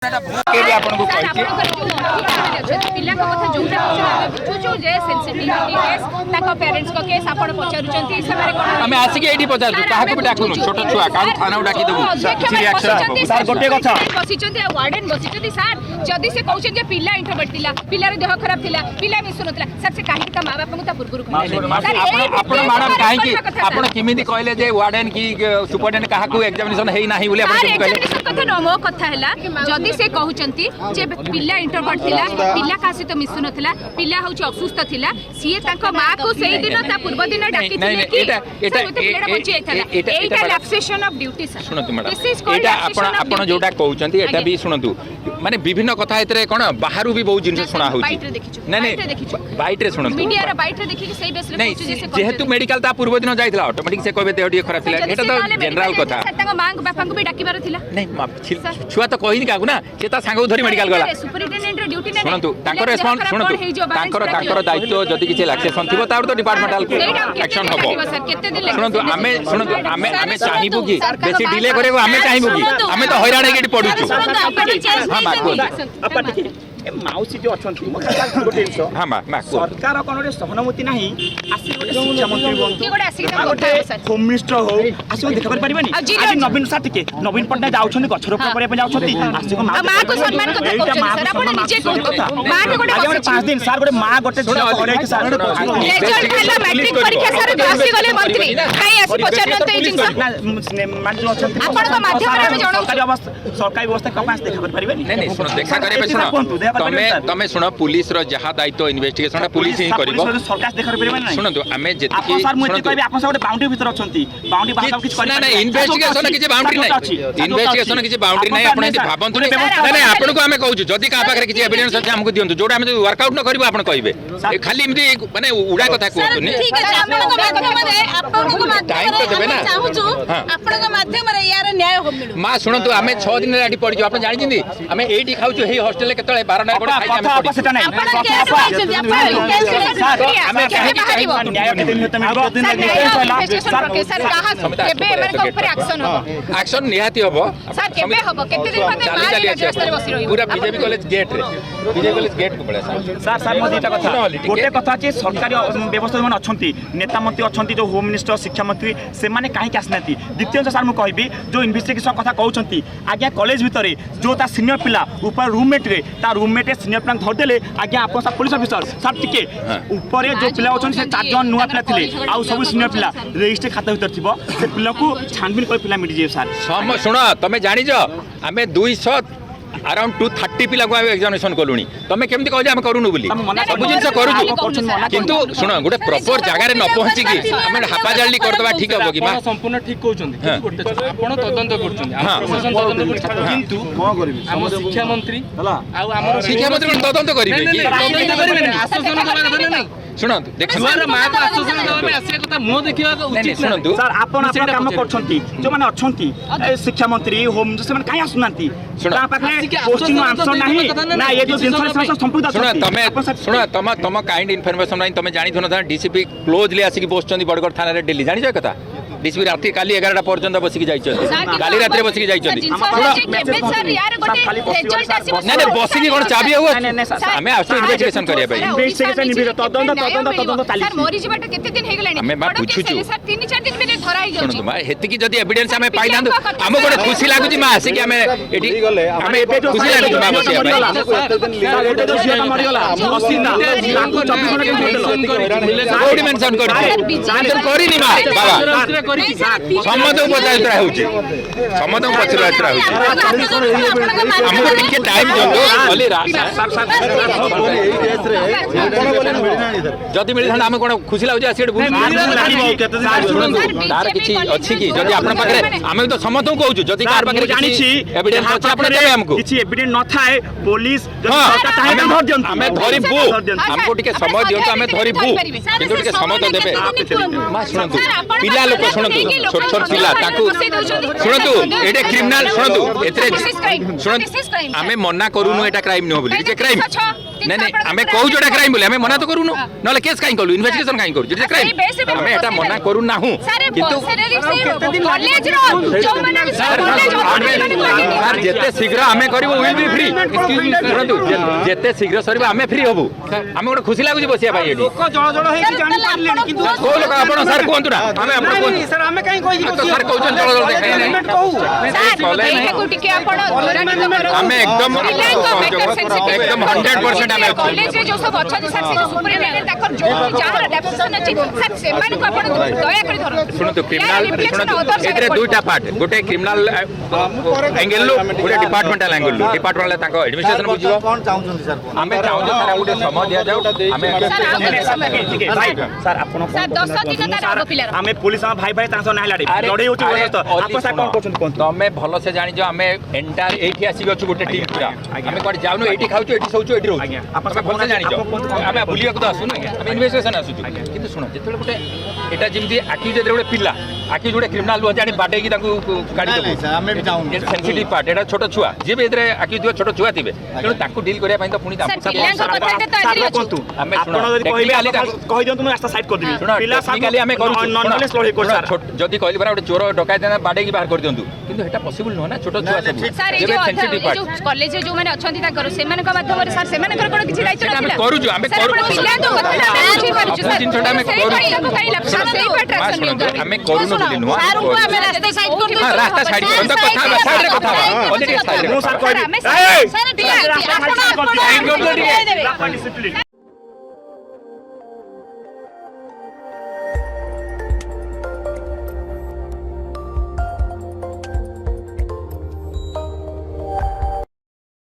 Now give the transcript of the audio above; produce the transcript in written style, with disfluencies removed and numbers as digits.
ଆପଣଙ୍କୁ କହିଛି ପିଲାଙ୍କ କଥା ଯୋଉଟା ବୁଝୁଛୁ ଯେ ସେନ୍ସିଟିଭିଟି କେସ୍ ତାଙ୍କ ପ୍ୟାରେଣ୍ଟସ୍ଙ୍କ କେସ୍ ଆପଣ ପଚାରୁଛନ୍ତି ସେମାନେ କ'ଣ ଆମେ ଆସିକି ଏଇଠି ପଚାରୁଛୁ କାହାକୁ ବି ଡାକୁନୁ ଛୋଟ ଛୁଆ କାହାକୁ ଥାନାକୁ ଡାକି ଦେବୁ କିଛି ରିଆକ୍ସନ ହେବ ସାର୍ ଗୋଟିଏ କଥା ବସିଛନ୍ତି ଆଉ ୱାର୍ଡେନ୍ ବସିଛନ୍ତି ସାର୍ ଯଦି ସେ କହୁଛନ୍ତି ଯେ ପିଲା ଇଣ୍ଟ୍ରୋଭର୍ଟ ଥିଲା ପିଲାର ଦେହ ଖରାପ ଥିଲା ପିଲା ମିଶୁନଥିଲା ସାର୍ ସେ କାହିଁକି ତା ମା ବାପାଙ୍କୁ ତା ପୂର୍ବରୁ ଆପଣ ମ୍ୟାଡାମ କାହିଁକି ଆପଣ କେମିତି କହିଲେ ଯେ ୱାର୍ଡେନ୍ କି ସୁପରିଟେଣ୍ଡେଣ୍ଟ କାହାକୁ ଏକ୍ସାମିନେସନ ହେଇ ନାହିଁ ବୋଲି ଆପଣ କହିଲେ କଥା ନୁହଁ ମୋ କଥା ହେଲା ଯଦି ସେ କହୁଛନ୍ତି ଯେ ପିଲା ଇଣ୍ଟ୍ରୋଭର୍ଟ ଥିଲା ପିଲା କାହା ସହିତ ମିଶୁନଥିଲା ପିଲା ହେଉଛି ଅସୁସ୍ଥ ଥିଲା ସିଏ ତାଙ୍କ ମାଆକୁ ସେଇ ଦିନ ତା ପୂର୍ବ ଦିନ ଡାକିଥିଲେ କି ପିଲାଟା ବଞ୍ଚି ଯାଇଥିଲା ଏଇଟା ଲାକ୍ସେସନ ଅଫ ଡ୍ୟୁଟି ସାର୍ ଶୁଣନ୍ତୁ ମ୍ୟାଡାମ ଏଇଟା ଆପଣ ଯୋଉଟା କହୁଛନ୍ତି ଏଟା ବି ଶୁଣନ୍ତୁ ମାନେ ବିଭିନ୍ନ କଥା ଏଥିରେ କ'ଣ ବାହାରୁ ବି ବହୁତ ଜିନିଷ ଶୁଣା ହେଉଛି ନାଇଁ ନାଇଁ ବାଇଟ୍ରେ ଶୁଣନ୍ତୁ ମିଡିଆର ବାଇଟ୍ରେ ଦେଖିକି ସେଇ ବେସରେ କହୁଛୁ ଯେ ସେ ଯେହେତୁ ମେଡିକାଲ ତା ପୂର୍ବ ଦିନ ଯାଇଥିଲା ଅଟୋମେଟିକ ସେ କହିବେ ଦେହ ଟିକେ ଖରାପ ଥିଲା ଏଟା ତ ଜେନେରାଲ କଥା ତାଙ୍କ ମାଙ୍କ ବାପାଙ୍କୁ ବି ଡାକିବାର ଥିଲା ନାଇଁ ଛୁଆ ତ କହିନି କାହାକୁ ନା ସେ ତା ସାଙ୍ଗକୁ ଧରି ମେଡିକାଲ ଗଲା ସୁପରିଟେଣ୍ଡେଣ୍ଟର ଡ୍ୟୁଟି ନା ଶୁଣନ୍ତୁ ତାଙ୍କର ରେସ୍ପନ୍ସ ଶୁଣନ୍ତୁ ତାଙ୍କର ଦାୟିତ୍ୱ ଯଦି କିଛି ଲାକ୍ସେସନ ଥିବ ତାପରେ ତ ଡିପାର୍ଟମେଣ୍ଟାଲ ଆକ୍ସନ ହବ ଶୁଣନ୍ତୁ ଆମେ ଚାହିଁବୁ କି ବେଶୀ ଡିଲେ କରିବାକୁ ଆମେ ଚାହିଁବୁ କି ଆମେ ତ ହଇରାଣ ହେଇକି ଏଠି ପଡୁଛୁ ହଁ ମା କୁହନ୍ତୁ ମାଉସୀ ଯୋଉ ଅଛନ୍ତି ଗୋଟେ ଜିନିଷ ସରକାର କ'ଣ ଗୋଟେ ସହାନୁଭୂତି ନାହିଁ ଆସି ଗୋଟେ ଶିକ୍ଷାମନ୍ତ୍ରୀ ହୁଅନ୍ତୁ ଗୋଟେ ହୋମ ମିନିଷ୍ଟର ହଉ ଆସିକି ଦେଖା କରିପାରିବେନି ଆଜି ନବୀନ ସାର୍ ଟିକେ ନବୀନ ପଟ୍ଟନାୟକ ଯାଉଛନ୍ତି ଗଛରୋପଣ କରିବା ପାଇଁ ଯାଉଛନ୍ତି ଆସିକି ମାଆକୁ ସମ୍ମାନ କଥା କହୁଛନ୍ତି ସାର୍ ଆପଣ ନିଜେ କୁହନ୍ତୁ ମାଆକୁ ଗୋଟେ 5 ଦିନ ସାର୍ ଗୋଟେ ମା ଗୋଟେ ଝିଅ ହରେଇକି ସାର୍ ରେଜଲ୍ଟ ହେଲା ମ୍ୟାଟ୍ରିକ ପରୀକ୍ଷା ସାର୍ ଆସି ଗଲେ ମନ୍ତ୍ରୀ କାଇଁ ଆସି ପଚାରୁଛନ୍ତି ଏଇ ଜିନିଷ ମାନେ ଯୋଉ ଅଛନ୍ତି ଆପଣଙ୍କ ମାଧ୍ୟମରେ ଆମେ ଜଣାଉ ସରକାରୀ ବ୍ୟବସ୍ଥା କଣ ପାଇଁ ଦେଖା କରିପାରିବେନି ନାଇଁ ଶୁଣ ଦେଖା କରିବେ ଶୁଣ ତମେ ଶୁଣ ପୁଲିସ ର ଯାହା ଦାୟିତ୍ୱ ଇନଭେଷ୍ଟିଗେସନ ପୁଲିସ ହିଁ କରିବ ସରକାର ଦେଖା କରିପାରିବେନି ଶୁଣନ୍ତୁ ଆମେ ଯେତିକି ସାର୍ ମୁଁ ଏତେ କହିବି ଆପଣ ଗୋଟେ ବାଉଣ୍ଡରୀ ଭିତରେ ଅଛନ୍ତି ବାଉଣ୍ଡରୀ ବାହାରେ କିଛି କରିପାରିବେନି ନା ଇନଭେଷ୍ଟିଗେସନ କିଛି ବାଉଣ୍ଡରୀ ନାହିଁ ଇନଭେଷ୍ଟିଗେସନ କିଛି ବାଉଣ୍ଡରୀ ନାହିଁ ଆପଣ ଏମିତି ଭାବନ୍ତୁ ନାଇଁ ଆପଣଙ୍କୁ ଆମେ କହୁଛୁ ଯଦି କାହା ପାଖରେ କିଛି ଏଭିଡେନ୍ସ ଅଛି ଆମକୁ ଦିଅନ୍ତୁ ଯୋଉଟା ଆମେ ୱାର୍କଆଉଟ ନ କରିବୁ ଆପଣ କହିବେ ଖାଲି ଏମିତି ମାନେ ଉଡା କଥା କୁହନ୍ତୁନି ଠିକ ଅଛି ଆପଣଙ୍କ ମାଧ୍ୟମରେ ଟାଇମ୍ ତ ଦେବେ ନା ଚାହୁଁଛୁ ଆପଣଙ୍କ ମାଧ୍ୟମରେ ୟାର ନ୍ୟାୟ ମିଳୁ ମା ଶୁଣନ୍ତୁ ଆମେ 6 ଦିନ ଏଠି ପଡ଼ିଛୁ ଆପଣ ଜାଣିଛନ୍ତି ଆମେ ଏଇଠି ଖାଉଛୁ ଏଇ ହଷ୍ଟେଲରେ କେତେବେଳେ 12 ଟା ଗୋଟେ ଖାଇକି ଆମେ ପଡ଼ିଛୁ ସେଟା ନାହିଁ ଆପଣ କେସ୍ କରିଛନ୍ତି ଆପଣ ଆମେ ଆକ୍ସନ ନିହାତି ହବ ପୁରା ବିଜେପି କଲେଜ ଗେଟ୍ ରେ ବିଜେପି କଲେଜ ଗେଟ୍ କୁ ପଳେଇ ସାର୍ ସାର୍ ମୋ ଦୁଇଟା କଥା ଗୋଟେ କଥା ଅଛି ସରକାରୀ ବ୍ୟବସ୍ଥା ଯୋଉମାନେ ଅଛନ୍ତି ନେତା ମନ୍ତ୍ରୀ ଅଛନ୍ତି ଯୋଉ ହୋମ ମିନିଷ୍ଟର ଶିକ୍ଷା ମନ୍ତ୍ରୀ ସେମାନେ କାହିଁକି ଆସିନାହାନ୍ତି ଦ୍ୱିତୀୟ ସାର୍ ମୁଁ କହିବି ଯୋଉ ଇନଭେଷ୍ଟିଗେସନ କଥା କହୁଛନ୍ତି ଆଜ୍ଞା କଲେଜ ଭିତରେ ଯୋଉ ତା ସିନିୟର ପିଲା ଉପରେ ରୁମମେଟ୍ରେ ତା ରୁମମେଟ୍ ସିନିୟର ପିଲାଙ୍କୁ ଧରିଦେଲେ ଆଜ୍ଞା ଆପଣ ସାର୍ ପୁଲିସ ଅଫିସର ସାର୍ ଟିକେ ଉପରେ ଯୋଉ ପିଲା ଅଛନ୍ତି ସେ 4 ଜଣ ନୂଆ ପିଲା ଥିଲେ ଆଉ ସବୁ ସିନିୟର ପିଲା ରେଜିଷ୍ଟ୍ରି ଖାତା ଭିତରେ ଥିବ ସେ ପିଲାକୁ ଛାନବିନ କରି ପିଲା ମିଳିଯିବେ ସାର୍ ଶୁଣ ତମେ ଜାଣିଛ ଆମେ 200 अराउंड 230 पिला को एग्जामिनेशन कलुनी तमे केमती कहजे हम करूनु बोली सब जिंस करूछु किंतु सुनो गोटे प्रॉपर जगह रे न पहुंची की हम हापाजाली करतबा ठीक हो कि संपूर्ण ठीक कहउछन आपण तदंत करछन प्रशासन तदंत करछन किंतु हम शिक्षा मंत्री आ हमर शिक्षा मंत्री तदंत करिवे कि तदंत करिवे आश्वासन दबा कथा नहीं सुनो देखो छुआर मां को आश्वासन दबा में आसिया कथा मो देखिया उचित सुनंतु सर आपण काम करछंती जो माने अछंती शिक्षा मंत्री होम से माने काई आसुनांती ता पाखरे पोस्टिंग आंसर नहीं ना ये जो इन्फॉर्मेशन संपूर्ण सुनो तम काइंड इन्फॉर्मेशन नहीं तमे जानि थन डीसीपी क्लोजली आसिक बसचंदी बड़गड़ थाना रे दिल्ली जानि कथा डीसीपी राति काली 11टा पर्यंत बसिक जाइछथि काली रात्रि बसिक जाइछथि ना ना बसिक कोन चाबी हुआ हमें आसु इन्वेस्टिगेशन करिया भाई इन्वेस्टिगेशन तदंत ताली सर मोरी जीवाटा केते दिन हे गेलानी हमें बात पूछुछु सर 3-4 दिन में धरा ही जाउछ सुनो मा हेति की जदी एविडेंस हमें पाइ दांदु हम गोटे खुशी लागुची मा आसी कि हमें एठी हमें एबे खुशी लागुची मा बसिया भाई एबे जो झियाटा मरि गेला 80 टा 24 घंटा कोडी मेंशन करि करिनी मा बाबा समतो पचायत्रा होउची समतो पचायत्रा होउची हमको टिके टाइम दंदो खाली जदी मिली हम कोन खुशी लागुची आसी बुझ तार किछि अछि कि जदी आपन पाखरे हम तो समतो कहउछु जदी कार पाखरे जानि छी एविडेंस अछि आपन देबे हमको किछि एविडेंस न थाए पुलिस जदी सरकार ताहे धर दियंतु हमें धरिबु हमको टिके समय दियंतु हमें धरिबु किंतु टिके समय तो देबे मा सुनंतु पिला लोक सुनंतु छोट छोट पिला ताकू सुनंतु एटे क्रिमिनल सुनंतु एतरे सुनंतु हमें मना करूनु एटा क्राइम न बोली जे क्राइम नहीं नहीं आमे कहू जोटा क्राइम बोले आमे मना तो करूनु नले केस काई करू इन्वेस्टिगेशन काई करू जे क्राइम आमे एटा मना करू नाहु किंतु कॉलेज रो जो माने सर जेते शीघ्र आमे करिवो will be free excuse me सुनतु जेते शीघ्र सरबा आमे फ्री होबु आमे गोटे खुशी लागु बसिया भाई एडी लोक जळ जळ हेकी जानि पारलेनी किंतु को लोक आपण सर कोंतु ना आमे आपण कोन सर आमे काई कहि तो सर कहउछन जळ जळ देखाइ नै आमे एकदम एकदम 100% आमे कॉलेज रे जो सब अच्छा सर से सुपरिटेंडेंट ताकर जो जहार डेपोजिशन अछि सर से मान को आपण दया करी धर सुनतु क्रिमिनल सुनतु एतरे दुईटा पार्ट गोटे क्रिमिनल एंगल लो गोटे डिपार्टमेंटल एंगल लो डिपार्टमेंटल ताको एडमिनिस्ट्रेशन बुझिबो कोन चाहुछन सर आमे चाहू सर गोटे समय दिया जाऊ आमे सर आपण सर 10 दिन तार आगो पिलार आमे पुलिस भाई भाई तांसो नाही लाडी लड़ाई होची तो आपण सर कोन कोछन कोन तमे भलो से जानि जो आमे एंटायर एठी आसी गछु गोटे टीम पूरा आमे कोड जाउनु एठी खाउछु एठी सोउछु एठी रहू आपण भलो से जानि जो आमे बुलिया को आसु नै आमे इन्वेस्टिगेशन आसु किंतु सुनो जेतले गोटे एटा जिमदी आकी जे गोटे पिल्ला आकी जोटे क्रिमिनल लो जानि बाटे की ताकू गाडी दबु आमे भी जाउनु सेंसिटिव पार्ट एटा छोटो छुआ जे भी एतरे आकी जो छोटो छुआ थिबे तेनु ताकू डील करिया पई तो पुनी सर पिलांको कथा ते तो आदि कोंतु आमे आपण जदी कहबे कहि दियंतु मैं रास्ता साइड कर देबी पिला टेक्निकली आमे करू नॉनलेस लड़ाई कर सर जदी कहली बरा गोटे चोर डकायत बाडे की बाहर कर दियंतु किंतु एटा पॉसिबल न ना छोटो छुआ सब सर ए जो कॉलेज जो माने अछंती ताकर सेमान को माध्यम रे सर सेमान कर कोन किछि दायित्व आमे करूजु आमे करू पिला तो कथा बुझी पारुछु सर जिन छोटा आमे करू सेही पैट्रेक्शन नियो आमे करूनु बोली नुआ आमे रास्ता साइड कर हां रास्ता साइड कर तो कथा साइड रे कथा ऑलरेडी साइड रे सर सर कहबी सर ठीक है रास्ता साइड कर दिए आपण डिसिप्लिन